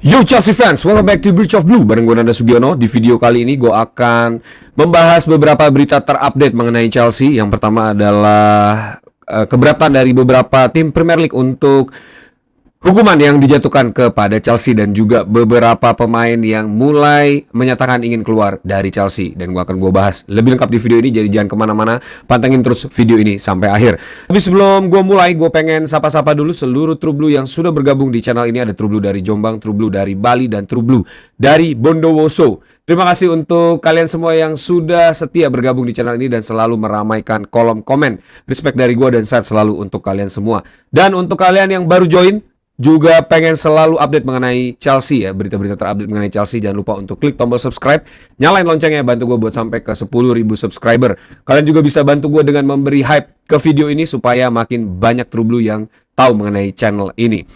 Yo Chelsea fans, welcome back to Bridge of Blue bareng gue Nanda Sugiono. Di video kali ini gue akan membahas beberapa berita terupdate mengenai Chelsea. Yang pertama adalah keberatan dari beberapa tim Premier League untuk hukuman yang dijatuhkan kepada Chelsea dan juga beberapa pemain yang mulai menyatakan ingin keluar dari Chelsea. Dan gue akan bahas lebih lengkap di video ini, jadi jangan kemana-mana, pantengin terus video ini sampai akhir. Tapi sebelum gue mulai, gue pengen sapa-sapa dulu seluruh True Blue yang sudah bergabung di channel ini. Ada True Blue dari Jombang, True Blue dari Bali, dan True Blue dari Bondowoso. Terima kasih untuk kalian semua yang sudah setia bergabung di channel ini dan selalu meramaikan kolom komen. Respect dari gue dan sehat selalu untuk kalian semua. Dan untuk kalian yang baru join, juga pengen selalu update mengenai Chelsea ya, berita-berita terupdate mengenai Chelsea, jangan lupa untuk klik tombol subscribe, nyalain loncengnya, bantu gue buat sampai ke 10.000 subscriber. Kalian juga bisa bantu gue dengan memberi hype ke video ini supaya makin banyak True Blue yang tahu mengenai channel ini.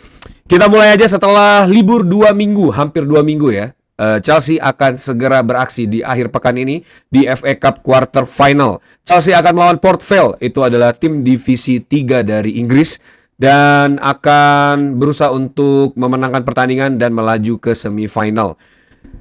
Kita mulai aja setelah libur 2 minggu, hampir 2 minggu ya. Chelsea akan segera beraksi di akhir pekan ini di FA Cup Quarter Final. Chelsea akan melawan Port Vale, itu adalah tim divisi 3 dari Inggris, dan akan berusaha untuk memenangkan pertandingan dan melaju ke semifinal.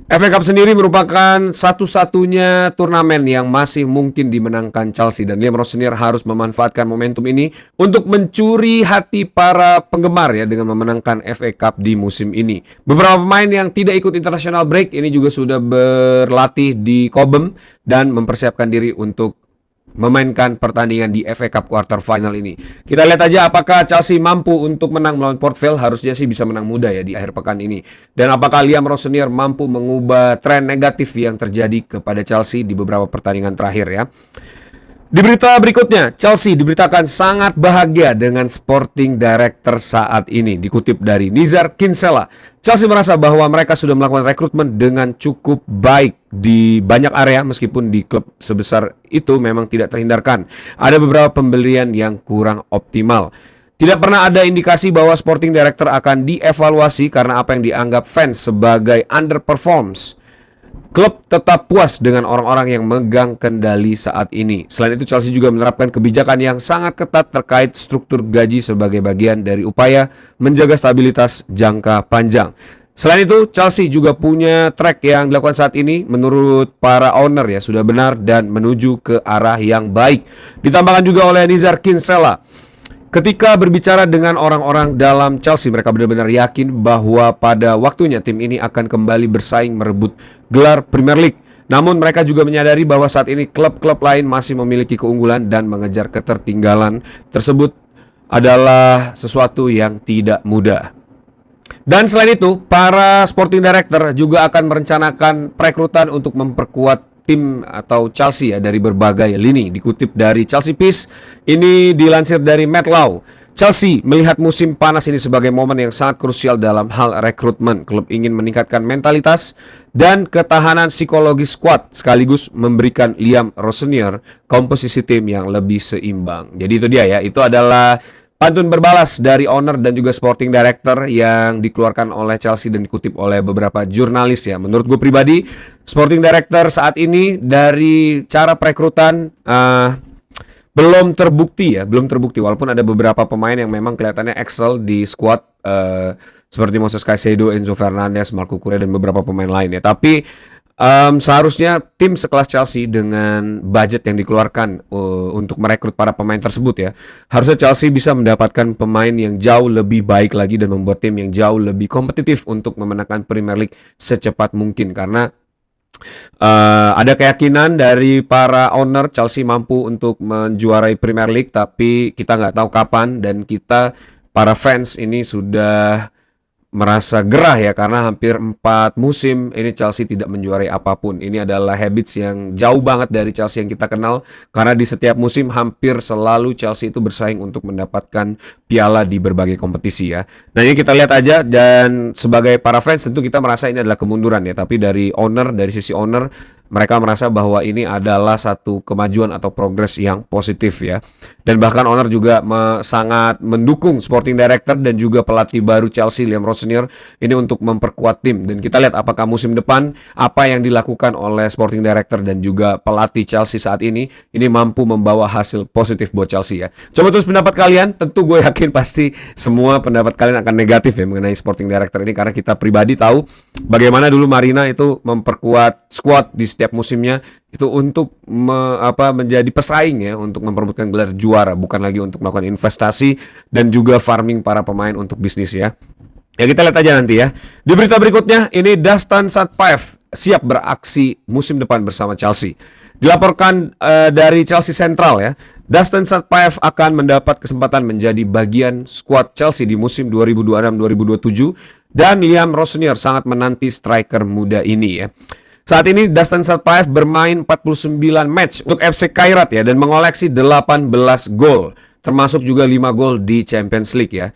FA Cup sendiri merupakan satu-satunya turnamen yang masih mungkin dimenangkan Chelsea, dan Liam Rosenior harus memanfaatkan momentum ini untuk mencuri hati para penggemar ya dengan memenangkan FA Cup di musim ini. Beberapa pemain yang tidak ikut international break ini juga sudah berlatih di Cobham dan mempersiapkan diri untuk memainkan pertandingan di FA Cup Quarter Final ini. Kita lihat aja apakah Chelsea mampu untuk menang melawan Port Vale. Harusnya sih bisa menang mudah ya di akhir pekan ini. Dan apakah Liam Rosenior mampu mengubah tren negatif yang terjadi kepada Chelsea di beberapa pertandingan terakhir ya. Di berita berikutnya, Chelsea diberitakan sangat bahagia dengan sporting director saat ini. Dikutip dari Nizar Kinsella, Chelsea merasa bahwa mereka sudah melakukan rekrutmen dengan cukup baik di banyak area, meskipun di klub sebesar itu memang tidak terhindarkan ada beberapa pembelian yang kurang optimal. Tidak pernah ada indikasi bahwa sporting director akan dievaluasi karena apa yang dianggap fans sebagai underperforms. Klub tetap puas dengan orang-orang yang megang kendali saat ini. Selain itu, Chelsea juga menerapkan kebijakan yang sangat ketat terkait struktur gaji sebagai bagian dari upaya menjaga stabilitas jangka panjang. Selain itu, Chelsea juga punya track yang dilakukan saat ini menurut para owner ya sudah benar dan menuju ke arah yang baik. Ditambahkan juga oleh Nizar Kinsella, ketika berbicara dengan orang-orang dalam Chelsea, mereka benar-benar yakin bahwa pada waktunya tim ini akan kembali bersaing merebut gelar Premier League. Namun mereka juga menyadari bahwa saat ini klub-klub lain masih memiliki keunggulan dan mengejar ketertinggalan tersebut adalah sesuatu yang tidak mudah. Dan selain itu, para sporting director juga akan merencanakan perekrutan untuk memperkuat tim atau Chelsea ya dari berbagai lini. Dikutip dari Chelsea Peace, ini dilansir dari Matt Law. Chelsea melihat musim panas ini sebagai momen yang sangat krusial dalam hal rekrutmen. Klub ingin meningkatkan mentalitas dan ketahanan psikologis skuad sekaligus memberikan Liam Rosenior komposisi tim yang lebih seimbang. Jadi itu dia ya, itu adalah pantun berbalas dari owner dan juga sporting director yang dikeluarkan oleh Chelsea dan dikutip oleh beberapa jurnalis ya. Menurut gue pribadi, sporting director saat ini dari cara perekrutan belum terbukti ya, belum terbukti. Walaupun ada beberapa pemain yang memang kelihatannya excel di squad seperti Moses Caicedo, Enzo Fernandez, Marco Correa dan beberapa pemain lain ya. Tapi seharusnya tim sekelas Chelsea dengan budget yang dikeluarkan untuk merekrut para pemain tersebut ya, harusnya Chelsea bisa mendapatkan pemain yang jauh lebih baik lagi dan membuat tim yang jauh lebih kompetitif untuk memenangkan Premier League secepat mungkin. Karena ada keyakinan dari para owner Chelsea mampu untuk menjuarai Premier League, tapi kita nggak tahu kapan, dan kita para fans ini sudah merasa gerah ya karena hampir 4 musim ini Chelsea tidak menjuarai apapun. Ini adalah habits yang jauh banget dari Chelsea yang kita kenal, karena di setiap musim hampir selalu Chelsea itu bersaing untuk mendapatkan piala di berbagai kompetisi ya. Nah ini kita lihat aja, dan sebagai para fans tentu kita merasa ini adalah kemunduran ya, tapi dari sisi owner mereka merasa bahwa ini adalah satu kemajuan atau progres yang positif ya. Dan bahkan owner juga sangat mendukung sporting director dan juga pelatih baru Chelsea Liam Rosenior ini untuk memperkuat tim. Dan kita lihat apakah musim depan apa yang dilakukan oleh sporting director dan juga pelatih Chelsea saat ini mampu membawa hasil positif buat Chelsea ya. Coba tulis pendapat kalian. Tentu gue yakin pasti semua pendapat kalian akan negatif ya mengenai sporting director ini, karena kita pribadi tahu bagaimana dulu Marina itu memperkuat squad di setiap musimnya itu untuk menjadi pesaing ya, untuk memperebutkan gelar juara, bukan lagi untuk melakukan investasi dan juga farming para pemain untuk bisnis ya. Ya kita lihat aja nanti ya. Di berita berikutnya ini Dusan Šatpaev siap beraksi musim depan bersama Chelsea. Dilaporkan dari Chelsea Central ya, Dusan Šatpaev akan mendapat kesempatan menjadi bagian skuad Chelsea di musim 2026-2027 dan Liam Rosenior sangat menanti striker muda ini ya. Saat ini Dusan Šatpaev bermain 49 match untuk FC Kairat ya dan mengoleksi 18 gol, termasuk juga 5 gol di Champions League ya.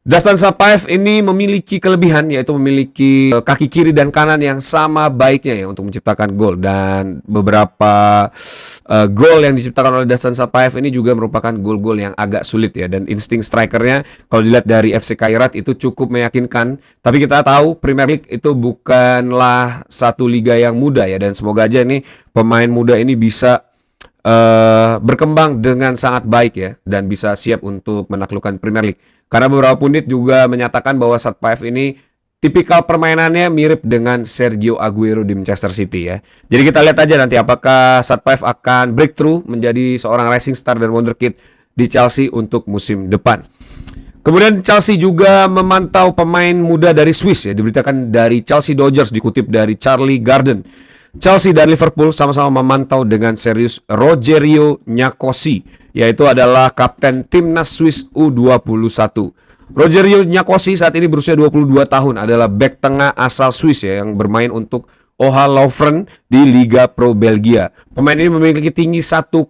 Dusan Šatpaev ini memiliki kelebihan, yaitu memiliki kaki kiri dan kanan yang sama baiknya ya untuk menciptakan gol, dan beberapa gol yang diciptakan oleh Dusan Šatpaev ini juga merupakan gol-gol yang agak sulit ya, dan insting strikernya kalau dilihat dari FC Kairat itu cukup meyakinkan. Tapi kita tahu Premier League itu bukanlah satu liga yang mudah ya, dan semoga aja nih pemain muda ini bisa berkembang dengan sangat baik ya dan bisa siap untuk menaklukkan Premier League. Karena beberapa pundit juga menyatakan bahwa Šatpaev ini tipikal permainannya mirip dengan Sergio Aguero di Manchester City ya. Jadi kita lihat aja nanti apakah Šatpaev akan breakthrough menjadi seorang rising star dan wonderkid di Chelsea untuk musim depan. Kemudian Chelsea juga memantau pemain muda dari Swiss ya, diberitakan dari Chelsea Dodgers dikutip dari Charlie Garden. Chelsea dan Liverpool sama-sama memantau dengan serius Rogerio Gnacossi, yaitu adalah kapten timnas Swiss U21. Rogerio Gnacossi saat ini berusia 22 tahun, adalah bek tengah asal Swiss ya, yang bermain untuk OH Leuven di Liga Pro Belgia. Pemain ini memiliki tinggi 1,94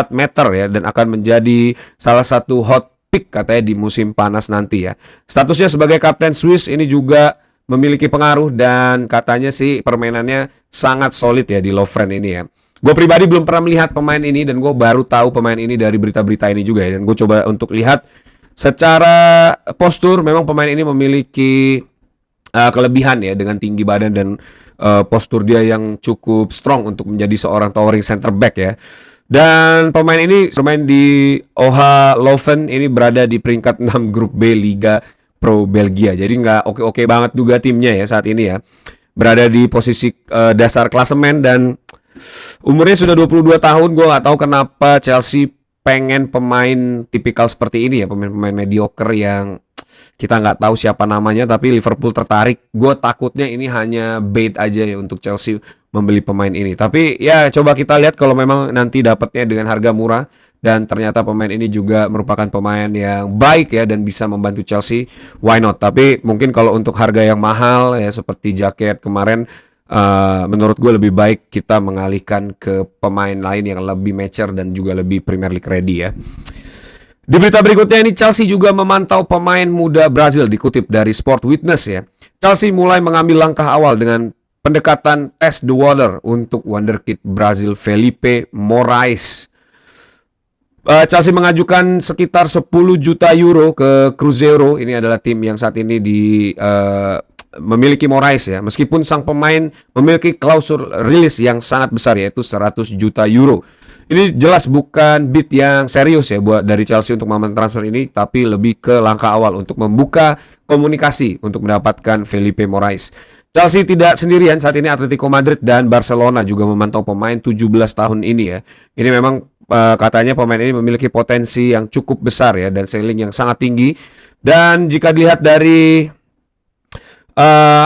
meter ya dan akan menjadi salah satu hot pick katanya di musim panas nanti ya. Statusnya sebagai kapten Swiss ini juga memiliki pengaruh dan katanya sih permainannya sangat solid ya di Leuven ini ya. Gue pribadi belum pernah melihat pemain ini dan gue baru tahu pemain ini dari berita-berita ini juga ya. Dan gue coba untuk lihat secara postur, memang pemain ini memiliki kelebihan ya dengan tinggi badan dan postur dia yang cukup strong untuk menjadi seorang towering center back ya. Dan pemain ini bermain di OH Leuven ini berada di peringkat 6 grup B Liga Pro Belgia. Jadi nggak oke-oke banget juga timnya ya saat ini ya. Berada di posisi dasar klasemen dan umurnya sudah 22 tahun. Gue nggak tahu kenapa Chelsea pengen pemain tipikal seperti ini ya, pemain-pemain mediocre yang kita nggak tahu siapa namanya, tapi Liverpool tertarik. Gue takutnya ini hanya bait aja ya untuk Chelsea membeli pemain ini. Tapi ya coba kita lihat kalau memang nanti dapatnya dengan harga murah dan ternyata pemain ini juga merupakan pemain yang baik ya dan bisa membantu Chelsea, why not? Tapi mungkin kalau untuk harga yang mahal ya seperti jaket kemarin, menurut gue lebih baik kita mengalihkan ke pemain lain yang lebih mature dan juga lebih Premier League ready ya. Di berita berikutnya ini Chelsea juga memantau pemain muda Brazil dikutip dari Sport Witness ya. Chelsea mulai mengambil langkah awal dengan pendekatan test the water untuk wonderkid Brazil Felipe Moraes. Chelsea mengajukan sekitar 10 juta euro ke Cruzeiro. Ini adalah tim yang saat ini memiliki Moraes ya. Meskipun sang pemain memiliki klausul rilis yang sangat besar yaitu 100 juta euro. Ini jelas bukan bid yang serius ya buat dari Chelsea untuk melakukan transfer ini, tapi lebih ke langkah awal untuk membuka komunikasi untuk mendapatkan Felipe Moraes. Chelsea tidak sendirian, saat ini Atletico Madrid dan Barcelona juga memantau pemain 17 tahun ini ya. Ini memang katanya pemain ini memiliki potensi yang cukup besar ya dan ceiling yang sangat tinggi. Dan jika dilihat dari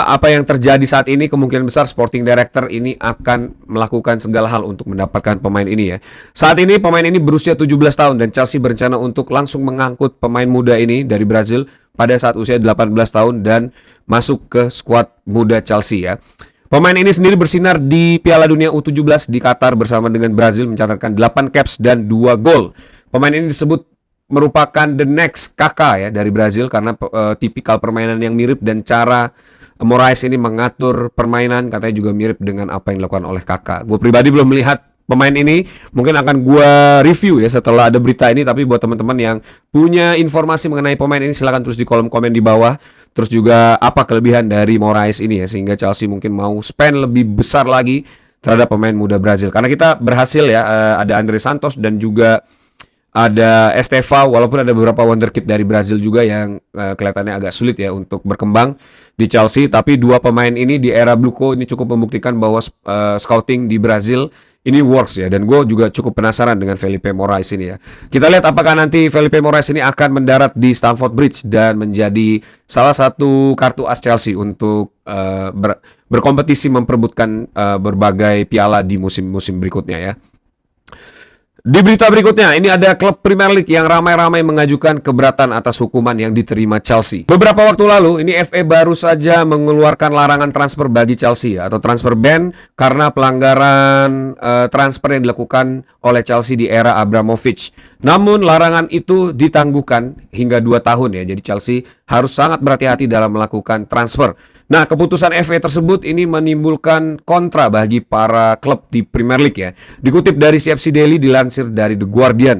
apa yang terjadi saat ini, kemungkinan besar Sporting Director ini akan melakukan segala hal untuk mendapatkan pemain ini ya. Saat ini pemain ini berusia 17 tahun dan Chelsea berencana untuk langsung mengangkut pemain muda ini dari Brazil pada saat usia 18 tahun dan masuk ke skuad muda Chelsea ya. Pemain ini sendiri bersinar di Piala Dunia U17 di Qatar bersama dengan Brazil, mencatatkan 8 caps dan 2 gol. Pemain ini disebut merupakan the next Kakak ya dari Brazil karena tipikal permainan yang mirip dan cara Moraes ini mengatur permainan katanya juga mirip dengan apa yang dilakukan oleh Kakak. Gue pribadi belum melihat pemain ini, mungkin akan gue review ya setelah ada berita ini. Tapi buat teman-teman yang punya informasi mengenai pemain ini, silahkan tulis di kolom komen di bawah. Terus juga apa kelebihan dari Moraes ini ya, sehingga Chelsea mungkin mau spend lebih besar lagi terhadap pemain muda Brazil. Karena kita berhasil ya, ada Andre Santos dan juga ada Esteva, walaupun ada beberapa wonderkid dari Brazil juga yang kelihatannya agak sulit ya untuk berkembang di Chelsea. Tapi dua pemain ini di era Bluco ini cukup membuktikan bahwa scouting di Brazil ini works ya. Dan gue juga cukup penasaran dengan Felipe Moraes ini ya. Kita lihat apakah nanti Felipe Moraes ini akan mendarat di Stamford Bridge dan menjadi salah satu kartu as Chelsea untuk berkompetisi memperebutkan berbagai piala di musim-musim berikutnya ya. Di berita berikutnya, ini ada klub Premier League yang ramai-ramai mengajukan keberatan atas hukuman yang diterima Chelsea. Beberapa waktu lalu, ini FA baru saja mengeluarkan larangan transfer bagi Chelsea atau transfer ban karena pelanggaran transfer yang dilakukan oleh Chelsea di era Abramovich. Namun larangan itu ditangguhkan hingga 2 tahun ya. Jadi Chelsea harus sangat berhati-hati dalam melakukan transfer. Nah, keputusan FA tersebut ini menimbulkan kontra bagi para klub di Premier League ya. Dikutip dari CFC Daily dilansir dari The Guardian.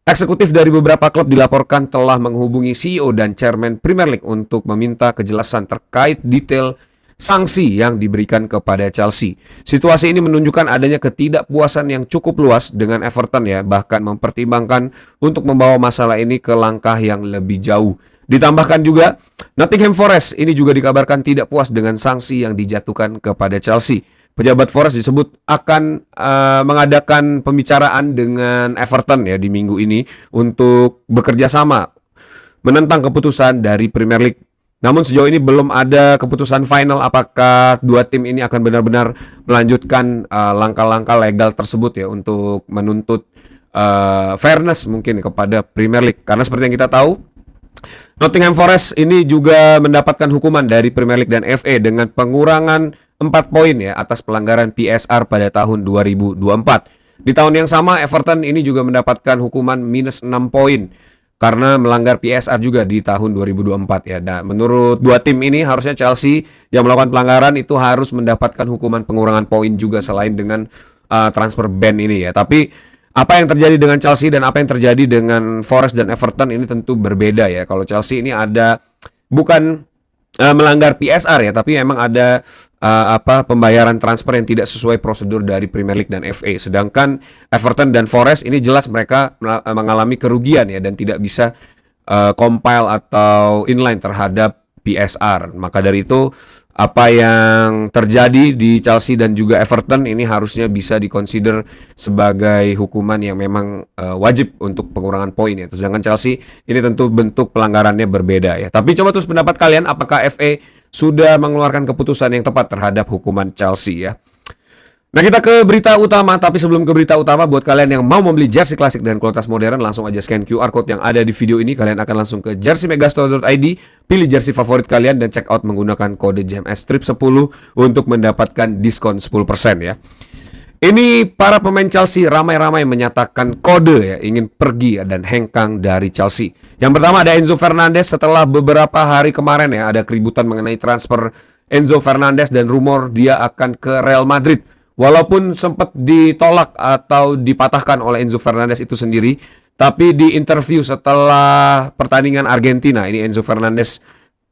Eksekutif dari beberapa klub dilaporkan telah menghubungi CEO dan Chairman Premier League untuk meminta kejelasan terkait detail sanksi yang diberikan kepada Chelsea. Situasi ini menunjukkan adanya ketidakpuasan yang cukup luas dengan Everton ya, bahkan mempertimbangkan untuk membawa masalah ini ke langkah yang lebih jauh. Ditambahkan juga, Nottingham Forest ini juga dikabarkan tidak puas dengan sanksi yang dijatuhkan kepada Chelsea. Pejabat Forest disebut akan mengadakan pembicaraan dengan Everton ya di minggu ini untuk bekerja sama menentang keputusan dari Premier League. Namun sejauh ini belum ada keputusan final apakah dua tim ini akan benar-benar melanjutkan langkah-langkah legal tersebut ya untuk menuntut fairness mungkin kepada Premier League. Karena seperti yang kita tahu, Nottingham Forest ini juga mendapatkan hukuman dari Premier League dan FA dengan pengurangan 4 poin ya atas pelanggaran PSR pada tahun 2024. Di tahun yang sama Everton ini juga mendapatkan hukuman minus 6 poin karena melanggar PSR juga di tahun 2024 ya. Nah, menurut dua tim ini harusnya Chelsea yang melakukan pelanggaran itu harus mendapatkan hukuman pengurangan poin juga selain dengan transfer ban ini ya. Tapi apa yang terjadi dengan Chelsea dan apa yang terjadi dengan Forest dan Everton ini tentu berbeda ya. Kalau Chelsea ini ada bukan melanggar PSR ya, tapi memang ada pembayaran transfer yang tidak sesuai prosedur dari Premier League dan FA. Sedangkan Everton dan Forest ini jelas mereka mengalami kerugian ya dan tidak bisa compile atau inline terhadap PSR. Maka dari itu apa yang terjadi di Chelsea dan juga Everton ini harusnya bisa dikonsider sebagai hukuman yang memang wajib untuk pengurangan poin ya. Sedangkan Chelsea ini tentu bentuk pelanggarannya berbeda ya. Tapi coba terus pendapat kalian, apakah FA sudah mengeluarkan keputusan yang tepat terhadap hukuman Chelsea ya. Nah, kita ke berita utama, tapi sebelum ke berita utama, buat kalian yang mau membeli jersey klasik dan kualitas modern, langsung aja scan QR code yang ada di video ini. Kalian akan langsung ke jerseymegastore.id, pilih jersey favorit kalian dan check out menggunakan kode JMSTRIP10 untuk mendapatkan diskon 10% ya. Ini para pemain Chelsea ramai-ramai menyatakan kode ya, ingin pergi dan hengkang dari Chelsea. Yang pertama ada Enzo Fernandez. Setelah beberapa hari kemarin ya, ada keributan mengenai transfer Enzo Fernandez dan rumor dia akan ke Real Madrid. Walaupun sempat ditolak atau dipatahkan oleh Enzo Fernandez itu sendiri, tapi di interview setelah pertandingan Argentina, ini Enzo Fernandez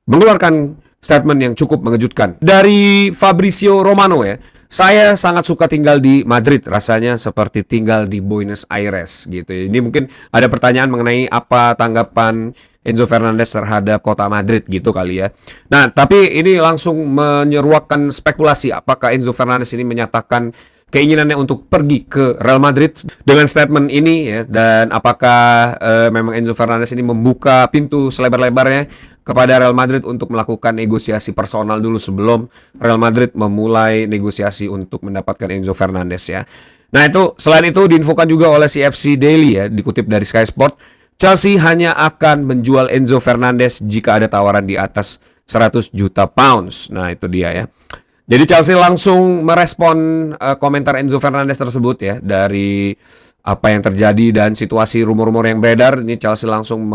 mengeluarkan statement yang cukup mengejutkan. Dari Fabrizio Romano ya, saya sangat suka tinggal di Madrid, rasanya seperti tinggal di Buenos Aires gitu. Ini mungkin ada pertanyaan mengenai apa tanggapan Enzo Fernandez terhadap kota Madrid gitu kali ya. Nah, tapi ini langsung menyeruakan spekulasi apakah Enzo Fernandez ini menyatakan keinginannya untuk pergi ke Real Madrid dengan statement ini ya, dan apakah memang Enzo Fernandez ini membuka pintu selebar-lebarnya kepada Real Madrid untuk melakukan negosiasi personal dulu sebelum Real Madrid memulai negosiasi untuk mendapatkan Enzo Fernandez ya. Nah, itu selain itu diinfokan juga oleh CFC Daily ya, dikutip dari Sky Sport, Chelsea hanya akan menjual Enzo Fernandez jika ada tawaran di atas 100 juta pounds. Nah, itu dia ya. Jadi Chelsea langsung merespon komentar Enzo Fernandez tersebut ya dari apa yang terjadi dan situasi rumor-rumor yang beredar, ini Chelsea langsung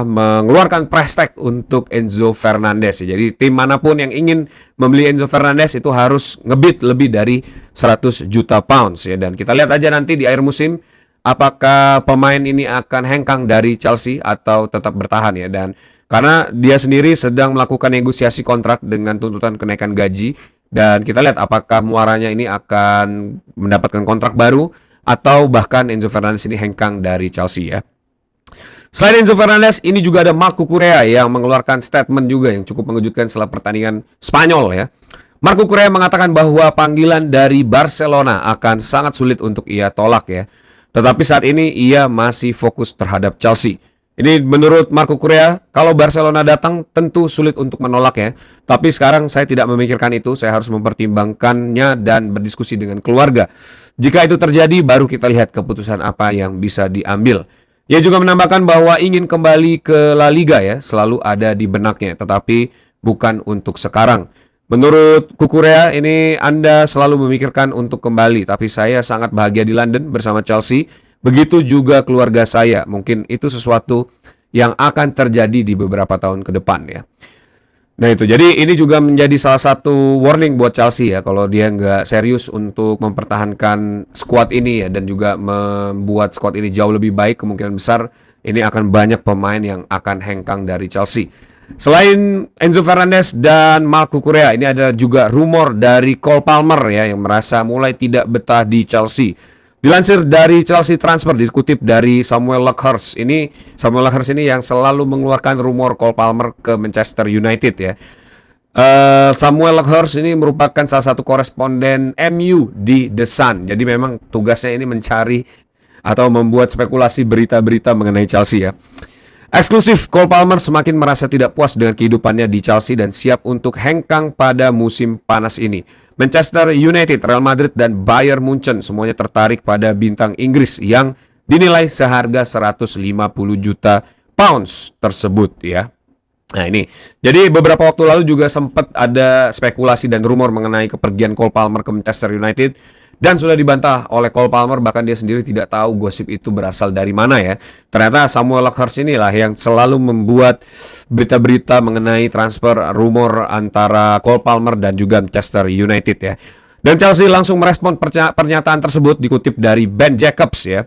mengeluarkan price tag untuk Enzo Fernandez. Jadi tim manapun yang ingin membeli Enzo Fernandez itu harus ngebid lebih dari 100 juta pounds ya. Dan kita lihat aja nanti di akhir musim apakah pemain ini akan hengkang dari Chelsea atau tetap bertahan ya. Dan karena dia sendiri sedang melakukan negosiasi kontrak dengan tuntutan kenaikan gaji, dan kita lihat apakah muaranya ini akan mendapatkan kontrak baru atau bahkan Enzo Fernandez ini hengkang dari Chelsea ya. Selain Enzo Fernandez, ini juga ada Marc Cucurella yang mengeluarkan statement juga yang cukup mengejutkan setelah pertandingan Spanyol ya. Marc Cucurella mengatakan bahwa panggilan dari Barcelona akan sangat sulit untuk ia tolak ya. Tetapi saat ini ia masih fokus terhadap Chelsea. Ini menurut Marc Cucurella, kalau Barcelona datang tentu sulit untuk menolak ya. Tapi sekarang saya tidak memikirkan itu, saya harus mempertimbangkannya dan berdiskusi dengan keluarga. Jika itu terjadi, baru kita lihat keputusan apa yang bisa diambil. Ia juga menambahkan bahwa ingin kembali ke La Liga ya, selalu ada di benaknya, tetapi bukan untuk sekarang. Menurut Cucurella, ini Anda selalu memikirkan untuk kembali, tapi saya sangat bahagia di London bersama Chelsea. Begitu juga keluarga saya, mungkin itu sesuatu yang akan terjadi di beberapa tahun ke depan ya. Nah itu, jadi ini juga menjadi salah satu warning buat Chelsea ya, kalau dia nggak serius untuk mempertahankan squad ini ya, dan juga membuat squad ini jauh lebih baik, kemungkinan besar ini akan banyak pemain yang akan hengkang dari Chelsea. Selain Enzo Fernandez dan Marc Cucurella, ini ada juga rumor dari Cole Palmer ya, yang merasa mulai tidak betah di Chelsea. Dilansir dari Chelsea Transfer, dikutip dari Samuel Luckhurst. Samuel Luckhurst ini yang selalu mengeluarkan rumor Cole Palmer ke Manchester United ya. Samuel Luckhurst ini merupakan salah satu koresponden MU di The Sun. Jadi memang tugasnya ini mencari atau membuat spekulasi berita-berita mengenai Chelsea ya. Eksklusif, Cole Palmer semakin merasa tidak puas dengan kehidupannya di Chelsea dan siap untuk hengkang pada musim panas ini. Manchester United, Real Madrid, dan Bayern Munchen semuanya tertarik pada bintang Inggris yang dinilai seharga 150 juta pounds tersebut ya. Nah ini, jadi beberapa waktu lalu juga sempat ada spekulasi dan rumor mengenai kepergian Cole Palmer ke Manchester United, dan sudah dibantah oleh Cole Palmer, bahkan dia sendiri tidak tahu gosip itu berasal dari mana ya. Ternyata Samuel Luckhurst inilah yang selalu membuat berita-berita mengenai transfer rumor antara Cole Palmer dan juga Manchester United ya. Dan Chelsea langsung merespon pernyataan tersebut, dikutip dari Ben Jacobs ya.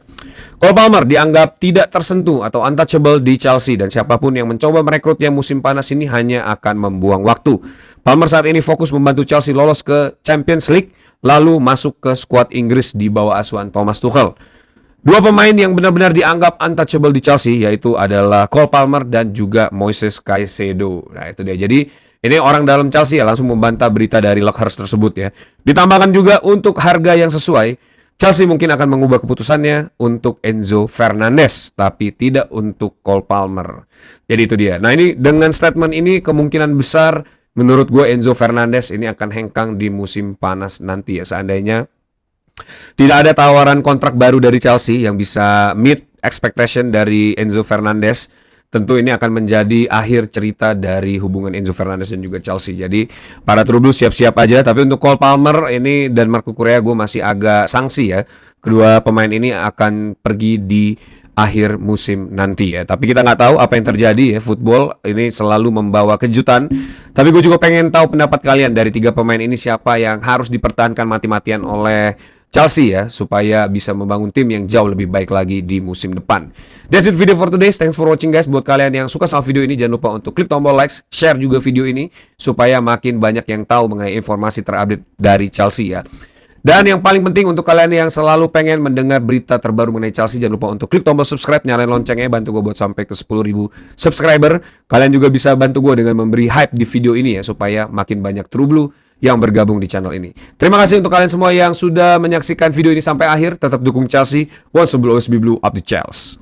Cole Palmer dianggap tidak tersentuh atau untouchable di Chelsea, dan siapapun yang mencoba merekrutnya musim panas ini hanya akan membuang waktu. Palmer saat ini fokus membantu Chelsea lolos ke Champions League, lalu masuk ke skuad Inggris di bawah asuhan Thomas Tuchel. Dua pemain yang benar-benar dianggap untouchable di Chelsea yaitu adalah Cole Palmer dan juga Moises Caicedo. Nah itu dia. Jadi ini orang dalam Chelsea ya langsung membantah berita dari Luckhurst tersebut ya. Ditambahkan juga untuk harga yang sesuai, Chelsea mungkin akan mengubah keputusannya untuk Enzo Fernandez, tapi tidak untuk Cole Palmer. Jadi itu dia. Nah ini dengan statement ini kemungkinan besar menurut gue Enzo Fernandez ini akan hengkang di musim panas nanti ya. Seandainya tidak ada tawaran kontrak baru dari Chelsea yang bisa meet expectation dari Enzo Fernandez, tentu ini akan menjadi akhir cerita dari hubungan Enzo Fernandez dan juga Chelsea. Jadi para True Blues siap-siap aja. Tapi untuk Cole Palmer ini dan Marc Cucurella gue masih agak sanksi ya. Kedua pemain ini akan pergi di akhir musim nanti ya. Tapi kita nggak tahu apa yang terjadi ya. Football ini selalu membawa kejutan. Tapi gue juga pengen tahu pendapat kalian dari tiga pemain ini, siapa yang harus dipertahankan mati-matian oleh Chelsea ya, supaya bisa membangun tim yang jauh lebih baik lagi di musim depan. That's it video for today. Thanks for watching guys. Buat kalian yang suka sama video ini, jangan lupa untuk klik tombol like, share juga video ini supaya makin banyak yang tahu mengenai informasi terupdate dari Chelsea ya. Dan yang paling penting untuk kalian yang selalu pengen mendengar berita terbaru mengenai Chelsea, jangan lupa untuk klik tombol subscribe, nyalain loncengnya, bantu gue buat sampai ke 10.000 subscriber. Kalian juga bisa bantu gue dengan memberi hype di video ini ya, supaya makin banyak True Blue yang bergabung di channel ini. Terima kasih untuk kalian semua yang sudah menyaksikan video ini sampai akhir. Tetap dukung Chelsea. Once will always be blue, up the Chelsea.